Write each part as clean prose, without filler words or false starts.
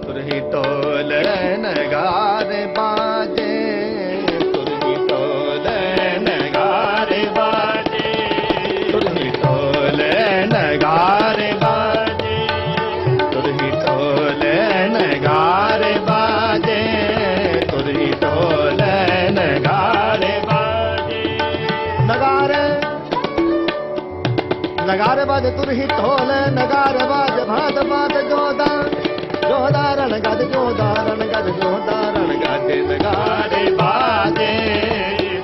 तुरही टोल नगारे बाजे, तुरही टोल नगारे बाजे, तुरही टोल नगारे बाजे, तुरही टोल नगारे बाजे, तुरही टोल नगारे बाजे। नगारे नगारे बाजे तुरही टोल नगारे बाजे, भात भात जोदार जोदारण गद जोदारण गद जोदारण गद नगारे बाजे,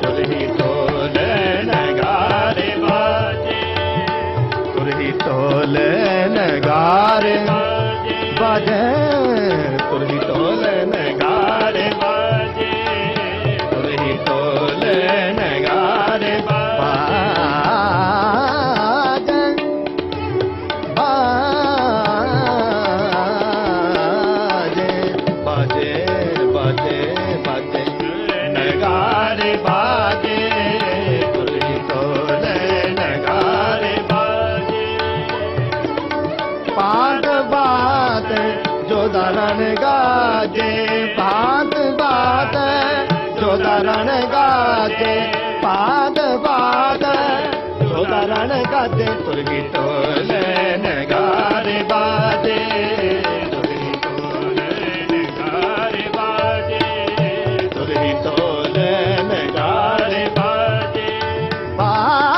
तुरही टोल नगारे बाजे, तुरही टोल नगारे बाजे, तुरही टोल नगारे बाजे, तुरही टोल नगारे बाजे, बाजे बाजे बाजे नगारे बाजे, तुरही टोल नगारे बाजे। पात बात जोदारण गाजे, पात बात जोदारण गाजे, पात बात जोदारण गाजे, तुरही टोल नगारे बाजे, तुरही टोल नगारे बाजे, तुरही टोल नगारे बाजे, बाजे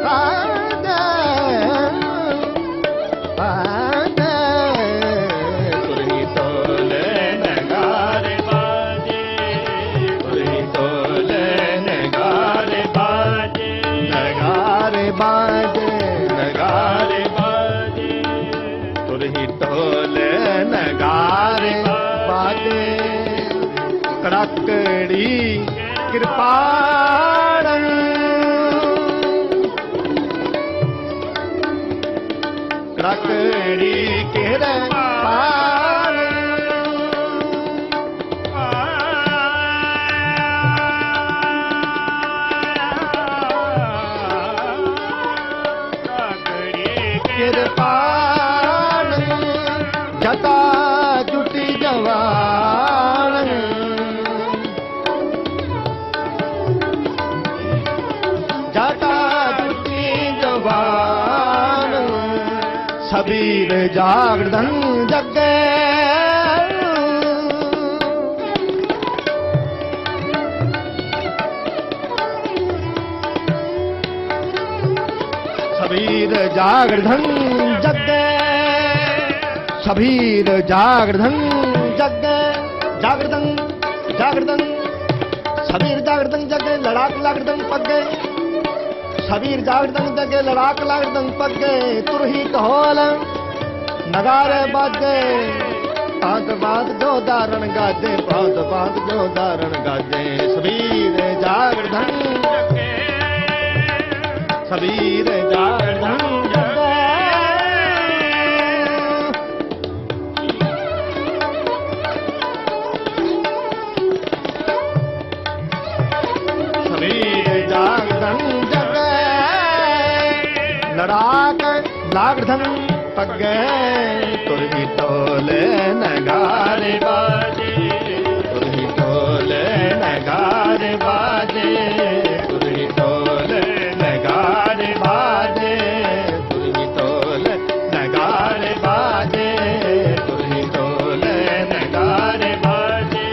बाजे बाजे, तुरही टोल नगारे बाजे, तुरही टोल नगारे बाजे, नगारे बाजे नगारे बाजे, तुरही टोल नगारे बाजे। कड़कड़ी कृपाण, कड़कड़ी कृपाण, कृपाण जटा जुटी जवान, जटा जुटी जवान, सबीर जागरण जगे, सबीर जागरण जगे, सबीर जागरण जगे, जागरण जागरण सबीर जागरण जगे, लड़ाक लागड़न पगे, सबीर जागरण जगे, लड़ाक लागड़न पगे, तुरही टोल नगारे बाजे, पात पात जोदारण गाजे, पात पात जोदारण गाजे, सबीर जागरण जगे, सबीर जागरण जगे, सबीर जागरण जगे, लड़ाक लागड़न पगे, तुरही टोल नगारे बाजे, तुरही टोल नगारे बाजे, तुरही टोल नगारे बाजे, तुरही टोल नगारे बाजे, तुरही टोल नगारे बाजे,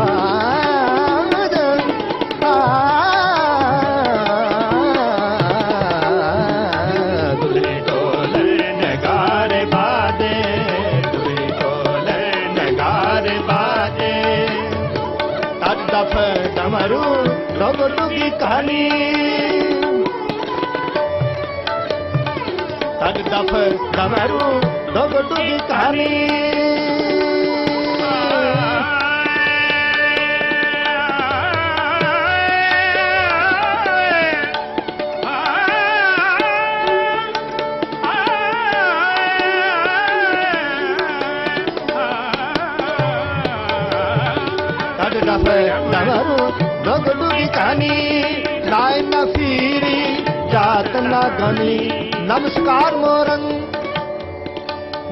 बाजे तुरही टोल नगारे बाजे, तुरही टोल नगारे बाजे। तद दफ डमरू रोगटू की कहानी, तद दफ डमरू रोगटू की कहानी, तद दफ डमरू रोगटू की कहानी, लाए न फिरी जात न धनी, नमस्कार मोरन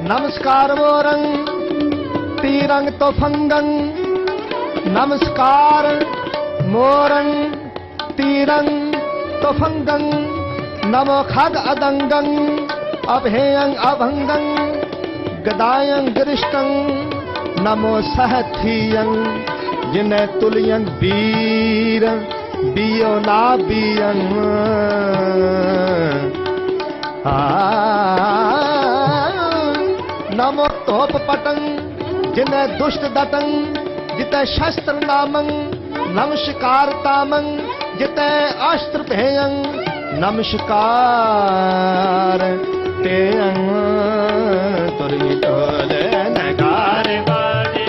नमस्कार मोरंग तीरंग तो फंगंग, नमस्कार मोरंग तीरंग तो फंगंग, नमो खग अदंगंग अभेयंग अभंगंग गदायंग गिरिष्टंग, नमो सहथियंग जिन्हें तुलियंग वीर बियो ना बियंग। नमो तोप पटंग जिन्हें दुष्ट दटंग, जिते शस्त्र नामंग नमस्कार तामंग, जिते अस्त्र भेयंग नमस्कार तेयंग। तुरही टोले नगारे बाजे,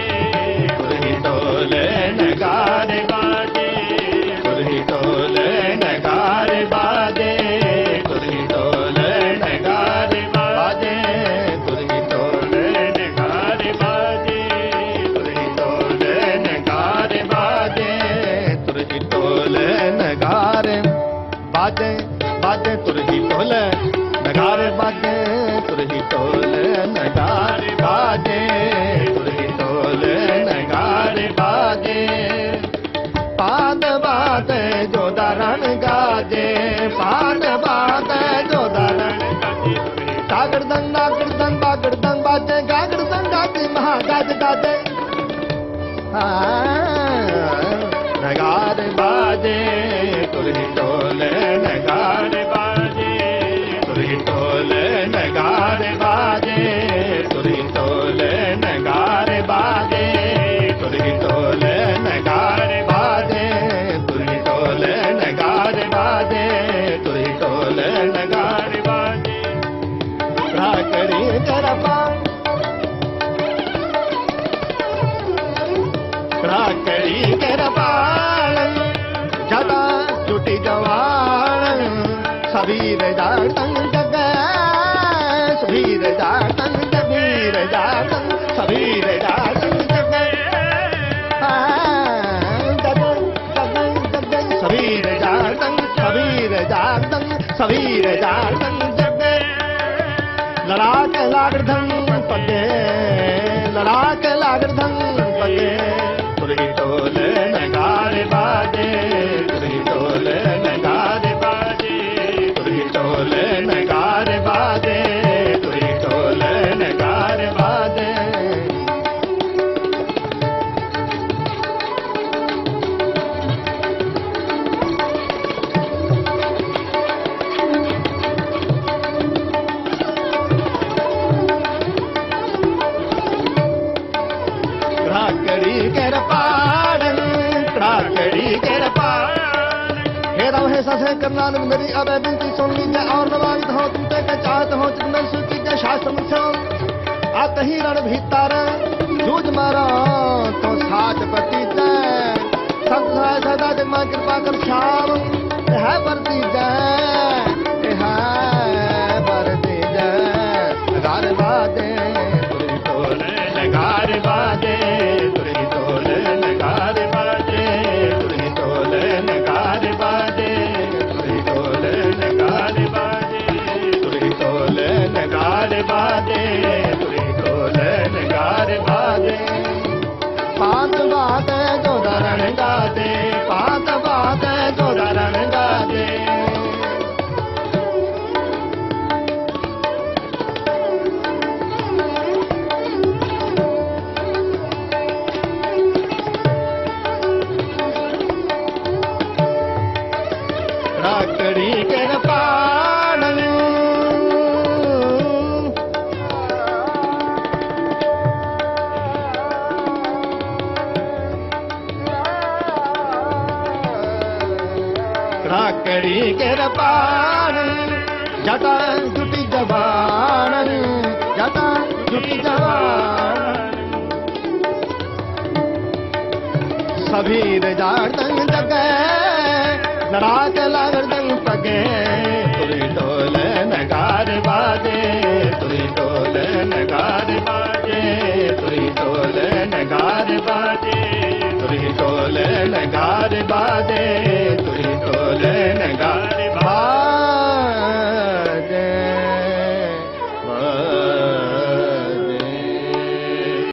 तुरही टोले नगारे बाजे, तुरही टोले नगारे बाजे, तुरही टोले नगारे बाजे, तुरही टोले नगारे बाजे, तुरही टोले नगारे बाजे, तुरही टोले नगारे बाजे, बाजे तुरही टोले नगारे बाजे, तुरही टोले नगारे बाजे, तुरही टोले नगारे बाजे। पाद बाजे जो दारण गाजे, पाद बाजे जो दारण गाजे, गागड़दंग नागड़दंग बागड़दंग बाजे, गागड़दंग गाजे महागाज गाजे। नगारे बाजे तुरही टोले नगारे बाजे, तुरही टोले नगारे बाजे, तुरही टोले नगारे बाजे, तुरही टोले नगारे बाजे, तुरही टोले नगारे बाजे, तुरही टोले नगारे बाजे। राकड़ी करपा, राकड़ी करपाल जदा जुटी जवान, सबीर जातंग जग, सबीर जातंग जबीर जातंग, सबीर जातंग जग, सबीर जातंग, सबीर जातंग, सबीर जातंग जग। लड़ाक लागड़धंग पगे, लड़ाक लागड़धंग पगे, तुरही टोले नगारे बाजे, तुरही टोले नगारे बाजे, तुरही टोले नगारे बाजे, तुरही टोले नगारे बाजे। राकड़ी कर पाड़न, राकड़ी कर पाड़न। हे राम हे ससे करनानक मेरी अब बिनती सुन लीजिए और नवाजित हो तुमते के चाहत हो चिन्मय सूची के शास्त्र मुझसे आत ही रण भीतर जूझ मारो तो साच पति जय, सब सदा जग मां कृपा कर श्याम है वर्ती जय, है वर्ती जय। नगारे बाजे तुरही टोले नगारे बाजे, तुरही टोले नगारे बाजे, तुरही टोले नगारे बाजे, तुरही टोले नगारे बाजे, तुरही टोले नगारे बाजे, तुरही टोले नगारे बाजे। पांच बाते जो धरण गाजे, पांच बाते जो धरण गाजे। राकड़ी कर पाड़न, राकड़ी कर पाड़न जटा जुटी जवान, जटा जुटी जवान। सबीर जातंग जगे, लड़ाक लागड़दंग पगे, तुरही टोले नगारे बाजे, तुरही टोले नगारे बाजे, तुरही टोले नगारे बाजे, तुरही टोले नगारे बाजे, तुरही टोले